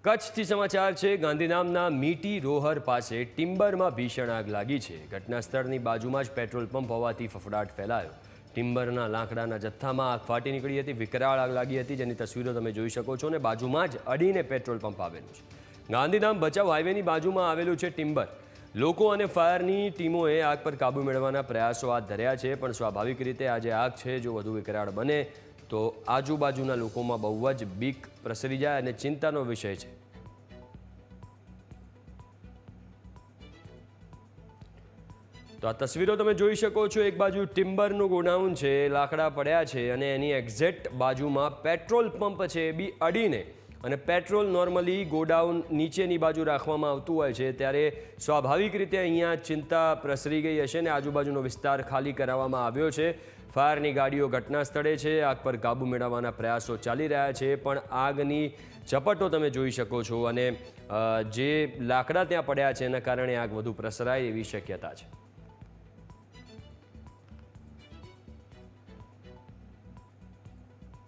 કચ્છથી સમાચાર છે। ગાંધીધામના મીટી રોહર પાસે ટિમ્બરમાં ભીષણ આગ લાગી છે। ઘટના સ્થળની બાજુમાં જ પેટ્રોલ પંપ હોવાથી ફફડાટ ફેલાયો। ટિમ્બરના લાકડાના જથ્થામાં આગ ફાટી નીકળી હતી। વિકરાળ આગ લાગી હતી, જેની તસવીરો તમે જોઈ શકો છો। અને બાજુમાં જ અડીને પેટ્રોલ પંપ આવેલું છે। ગાંધીધામ ભચાઉ હાઈવેની બાજુમાં આવેલું છે ટિમ્બર। લોકો અને ફાયરની ટીમોએ આગ પર કાબૂ મેળવવાના પ્રયાસો હાથ ધર્યા છે, પણ સ્વાભાવિક રીતે આ જે આગ છે જો વધુ વિકરાળ બને તો આજુબાજુના લોકોમાં બહુ જ બીક પ્રસરી જાય અને ચિંતાનો વિષય છે। તો આ તસવીરો તમે જોઈ શકો છો। એક બાજુ ટિમ્બરનું ગોડાઉન છે, લાકડા પડ્યા છે અને એની એક્ઝેક્ટ બાજુમાં પેટ્રોલ પંપ છે એ બી અડીને। અને પેટ્રોલ નોર્મલી ગોડાઉન નીચેની બાજુ રાખવામાં આવતું હોય છે, ત્યારે સ્વાભાવિક રીતે અહીંયા ચિંતા પ્રસરી ગઈ હશે ને આજુબાજુનો વિસ્તાર ખાલી કરાવવામાં આવ્યો છે। ફાયરની ગાડીઓ ઘટના સ્થળે છે। આગ પર કાબૂ મેળવવાના પ્રયાસો ચાલી રહ્યા છે, પણ આગની ઝપટો તમે જોઈ શકો છો અને જે લાકડા ત્યાં પડ્યા છે એના કારણે આગ વધુ પ્રસરાય એવી શક્યતા છે।